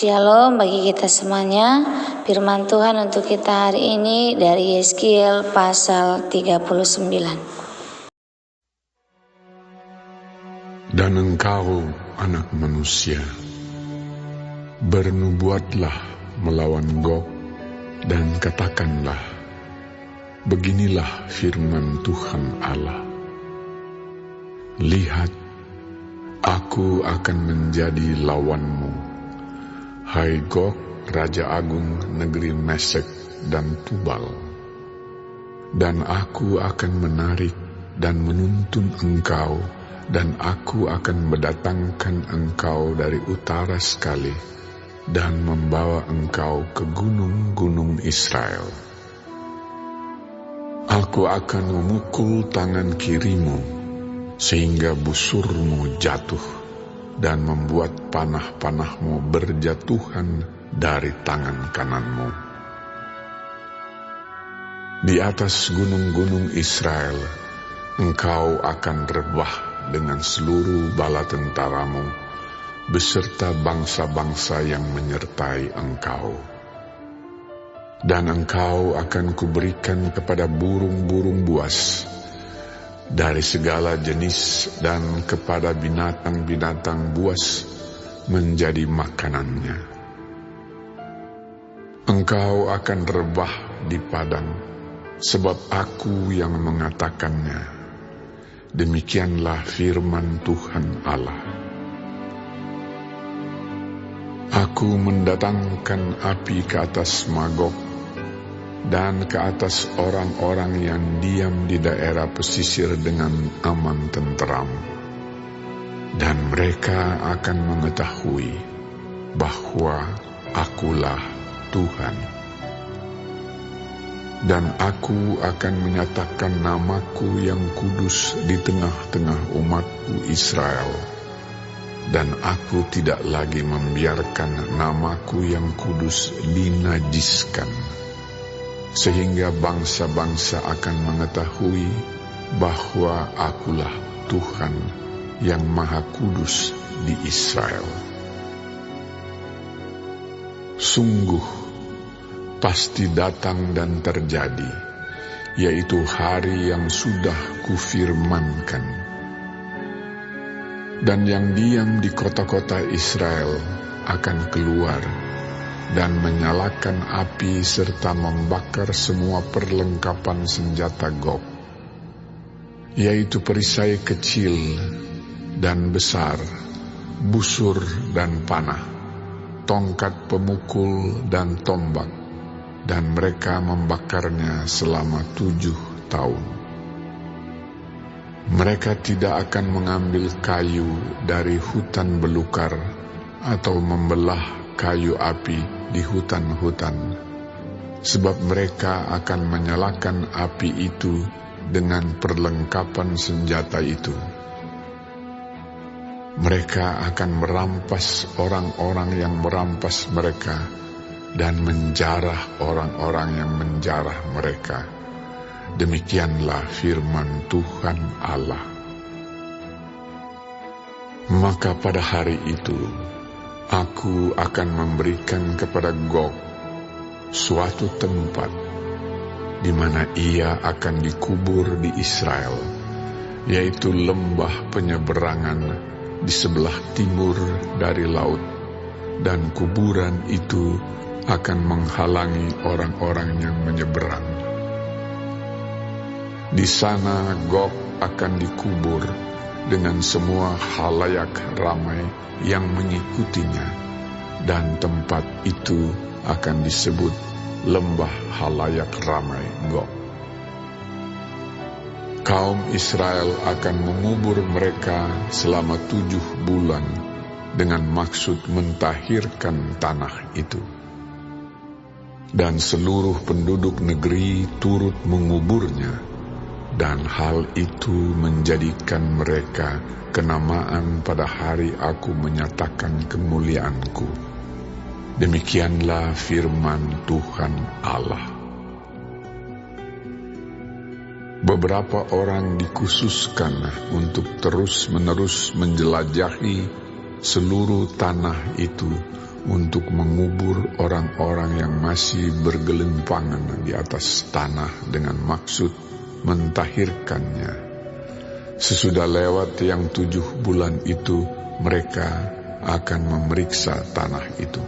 Shalom bagi kita semuanya. Firman Tuhan untuk kita hari ini dari Yeskiel pasal 39. Dan engkau, anak manusia, bernubuatlah melawan Gog dan katakanlah, beginilah firman Tuhan Allah. Lihat, aku akan menjadi lawanmu, hai Gog, Raja Agung negeri Mesek dan Tubal. Dan aku akan menarik dan menuntun engkau, dan aku akan mendatangkan engkau dari utara sekali, dan membawa engkau ke gunung-gunung Israel. Aku akan memukul tangan kirimu, sehingga busurmu jatuh, dan membuat panah-panahmu berjatuhan dari tangan kananmu. Di atas gunung-gunung Israel, engkau akan rebah dengan seluruh bala tentaramu, beserta bangsa-bangsa yang menyertai engkau. Dan engkau akan kuberikan kepada burung-burung buas, dari segala jenis dan kepada binatang-binatang buas menjadi makanannya. Engkau akan rebah di padang, sebab aku yang mengatakannya. Demikianlah firman Tuhan Allah. Aku mendatangkan api ke atas Magog, dan ke atas orang-orang yang diam di daerah pesisir dengan aman tenteram. Dan mereka akan mengetahui bahwa akulah Tuhan. Dan aku akan menyatakan namaku yang kudus di tengah-tengah umatku Israel. Dan aku tidak lagi membiarkan namaku yang kudus dinajiskan, sehingga bangsa-bangsa akan mengetahui bahwa akulah Tuhan yang Maha Kudus di Israel. Sungguh, pasti datang dan terjadi, yaitu hari yang sudah kufirmankan. Dan yang diam di kota-kota Israel akan keluar dan menyalakan api serta membakar semua perlengkapan senjata Gog, yaitu perisai kecil dan besar, busur dan panah, tongkat pemukul dan tombak, dan mereka membakarnya selama 7 tahun. Mereka tidak akan mengambil kayu dari hutan belukar atau membelah kayu api di hutan-hutan, sebab mereka akan menyalakan api itu dengan perlengkapan senjata itu. Mereka akan merampas orang-orang yang merampas mereka, dan menjarah orang-orang yang menjarah mereka. Demikianlah firman Tuhan Allah. Maka pada hari itu, aku akan memberikan kepada Gog suatu tempat di mana ia akan dikubur di Israel, yaitu lembah penyeberangan di sebelah timur dari laut, dan kuburan itu akan menghalangi orang-orang yang menyeberang. Di sana Gog akan dikubur dengan semua khalayak ramai yang mengikutinya, dan tempat itu akan disebut lembah khalayak ramai Gog. Kaum Israel akan mengubur mereka selama 7 bulan dengan maksud mentahirkan tanah itu. Dan seluruh penduduk negeri turut menguburnya, dan hal itu menjadikan mereka kenamaan pada hari aku menyatakan kemuliaanku. Demikianlah firman Tuhan Allah. Beberapa orang dikhususkan untuk terus-menerus menjelajahi seluruh tanah itu untuk mengubur orang-orang yang masih bergelimpangan di atas tanah dengan maksud mentahirkannya. Sesudah lewat yang 7 bulan itu, mereka akan memeriksa tanah itu.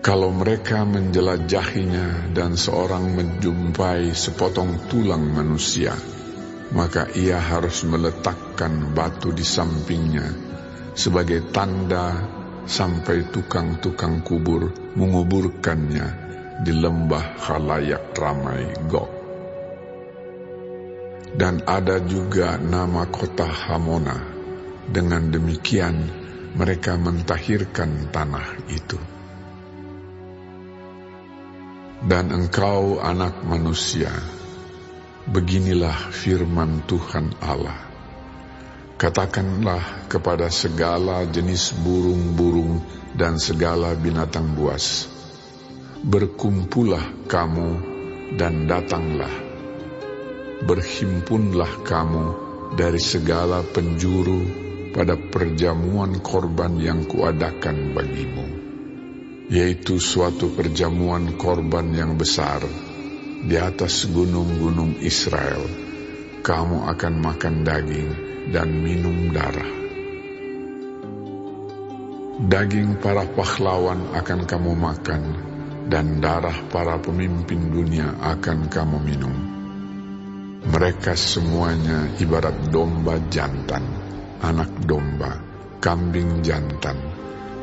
Kalau mereka menjelajahinya dan seorang menjumpai sepotong tulang manusia, maka ia harus meletakkan batu di sampingnya sebagai tanda sampai tukang-tukang kubur menguburkannya di lembah khalayak ramai Gog. Dan ada juga nama kota Hamona. Dengan demikian mereka mentahirkan tanah itu. Dan engkau, anak manusia, beginilah firman Tuhan Allah. Katakanlah kepada segala jenis burung-burung dan segala binatang buas, berkumpullah kamu dan datanglah. Berhimpunlah kamu dari segala penjuru pada perjamuan korban yang kuadakan bagimu, yaitu suatu perjamuan korban yang besar. Di atas gunung-gunung Israel, kamu akan makan daging dan minum darah. Daging para pahlawan akan kamu makan, dan darah para pemimpin dunia akan kamu minum. Mereka semuanya ibarat domba jantan, anak domba, kambing jantan,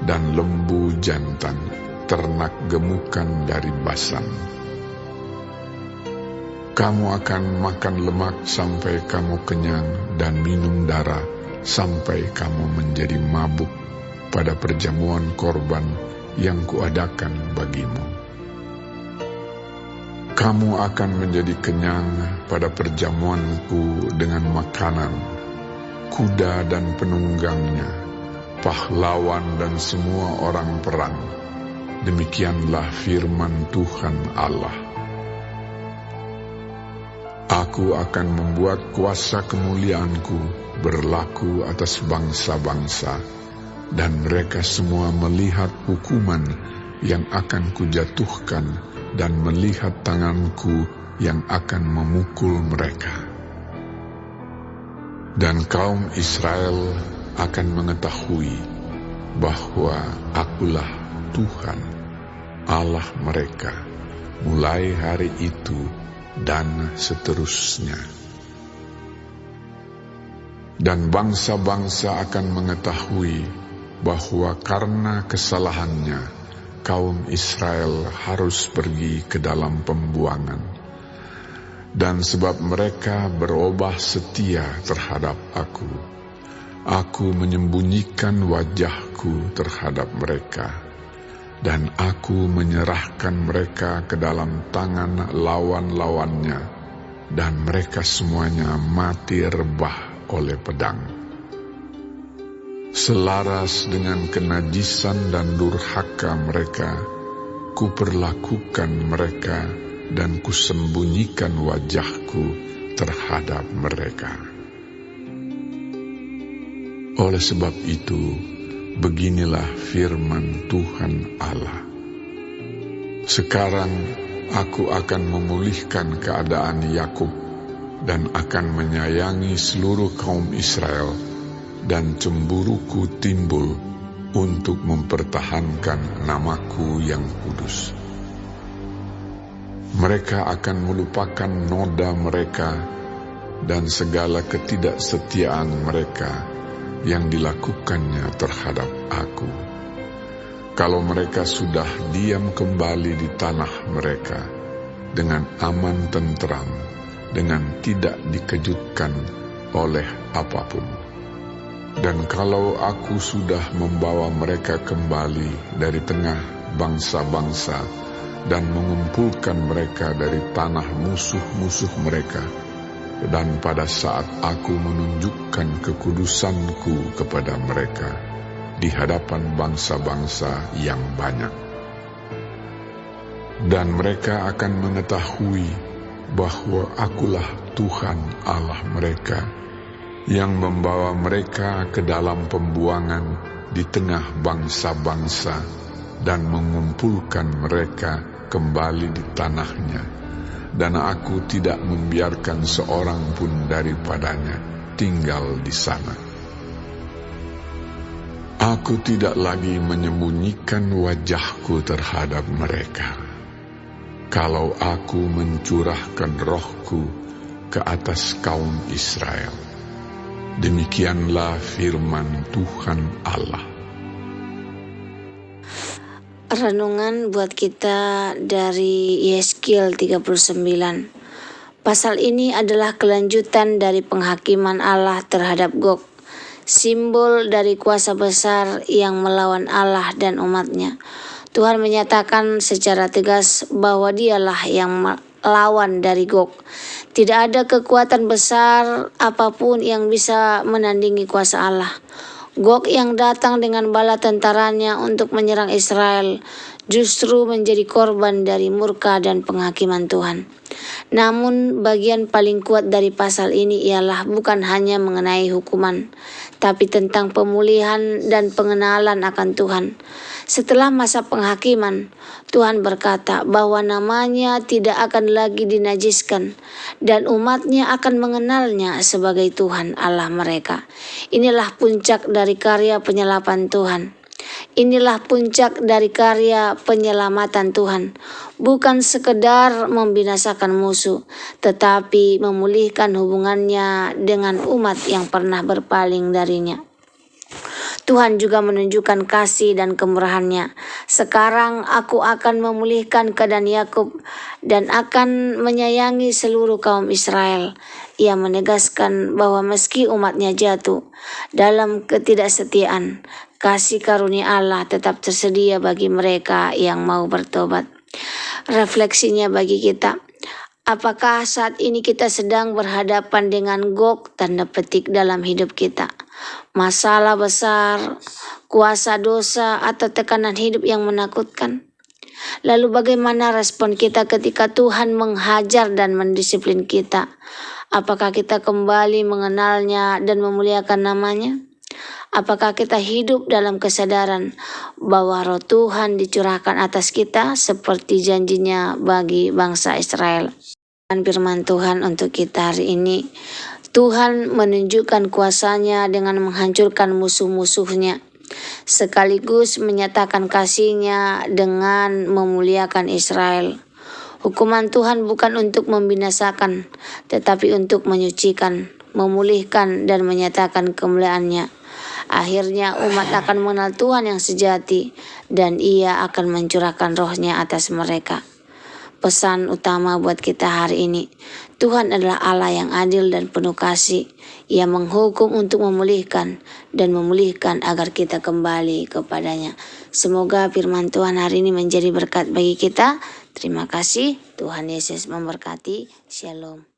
dan lembu jantan, ternak gemukan dari Basan. Kamu akan makan lemak sampai kamu kenyang dan minum darah sampai kamu menjadi mabuk pada perjamuan korban yang kuadakan bagimu. Kamu akan menjadi kenyang pada perjamuanku dengan makanan, kuda dan penunggangnya, pahlawan dan semua orang perang. Demikianlah firman Tuhan Allah. Aku akan membuat kuasa kemuliaanku berlaku atas bangsa-bangsa, dan mereka semua melihat hukuman yang akan kujatuhkan dan melihat tanganku yang akan memukul mereka. Dan kaum Israel akan mengetahui bahwa Akulah Tuhan, Allah mereka, mulai hari itu dan seterusnya. Dan bangsa-bangsa akan mengetahui bahwa karena kesalahannya, kaum Israel harus pergi ke dalam pembuangan. Dan sebab mereka berubah setia terhadap Aku menyembunyikan wajahku terhadap mereka, dan Aku menyerahkan mereka ke dalam tangan lawan-lawannya, dan mereka semuanya mati rebah oleh pedang. Selaras dengan kenajisan dan durhaka mereka, kuperlakukan mereka dan kusembunyikan wajahku terhadap mereka. Oleh sebab itu, beginilah firman Tuhan Allah. Sekarang Aku akan memulihkan keadaan Yakub dan akan menyayangi seluruh kaum Israel, dan cemburuku timbul untuk mempertahankan namaku yang kudus. Mereka akan melupakan noda mereka dan segala ketidaksetiaan mereka yang dilakukannya terhadap Aku. Kalau mereka sudah diam kembali di tanah mereka dengan aman tentram, dengan tidak dikejutkan oleh apapun. Dan kalau Aku sudah membawa mereka kembali dari tengah bangsa-bangsa dan mengumpulkan mereka dari tanah musuh-musuh mereka, dan pada saat Aku menunjukkan kekudusanku kepada mereka di hadapan bangsa-bangsa yang banyak, dan mereka akan mengetahui bahwa Akulah Tuhan Allah mereka, yang membawa mereka ke dalam pembuangan di tengah bangsa-bangsa dan mengumpulkan mereka kembali di tanahnya, dan aku tidak membiarkan seorang pun daripadanya tinggal di sana. Aku tidak lagi menyembunyikan wajahku terhadap mereka. Kalau aku mencurahkan rohku ke atas kaum Israel, demikianlah firman Tuhan Allah. Renungan buat kita dari Yeskiel 39. Pasal ini adalah kelanjutan dari penghakiman Allah terhadap Gog, simbol dari kuasa besar yang melawan Allah dan umatnya. Tuhan menyatakan secara tegas bahwa dialah yang melawan dari Gog. Tidak ada kekuatan besar apapun yang bisa menandingi kuasa Allah. Gog yang datang dengan bala tentaranya untuk menyerang Israel justru menjadi korban dari murka dan penghakiman Tuhan. Namun bagian paling kuat dari pasal ini ialah bukan hanya mengenai hukuman, tapi tentang pemulihan dan pengenalan akan Tuhan. Setelah masa penghakiman, Tuhan berkata bahwa namanya tidak akan lagi dinajiskan dan umatnya akan mengenalnya sebagai Tuhan Allah mereka. Inilah puncak dari karya penyelapan Tuhan. Inilah puncak dari karya penyelamatan Tuhan, bukan sekedar membinasakan musuh, tetapi memulihkan hubungannya dengan umat yang pernah berpaling darinya. Tuhan juga menunjukkan kasih dan kemurahan-Nya. Sekarang aku akan memulihkan keadaan Yakub dan akan menyayangi seluruh kaum Israel. Ia menegaskan bahwa meski umatnya jatuh dalam ketidaksetiaan, kasih karunia Allah tetap tersedia bagi mereka yang mau bertobat. Refleksinya bagi kita, apakah saat ini kita sedang berhadapan dengan Gog tanda petik dalam hidup kita? Masalah besar, kuasa dosa, atau tekanan hidup yang menakutkan? Lalu bagaimana respon kita ketika Tuhan menghajar dan mendisiplin kita? Apakah kita kembali mengenalnya dan memuliakan namanya? Apakah kita hidup dalam kesadaran bahwa roh Tuhan dicurahkan atas kita seperti janjinya bagi bangsa Israel? Dan firman Tuhan untuk kita hari ini, Tuhan menunjukkan kuasa-Nya dengan menghancurkan musuh-musuhnya, sekaligus menyatakan kasih-Nya dengan memuliakan Israel. Hukuman Tuhan bukan untuk membinasakan, tetapi untuk menyucikan, memulihkan, dan menyatakan kemuliaan-Nya. Akhirnya umat akan mengenal Tuhan yang sejati, dan Ia akan mencurahkan roh-Nya atas mereka. Pesan utama buat kita hari ini, Tuhan adalah Allah yang adil dan penuh kasih. Ia menghukum untuk memulihkan dan memulihkan agar kita kembali kepadanya. Semoga firman Tuhan hari ini menjadi berkat bagi kita. Terima kasih, Tuhan Yesus memberkati. Shalom.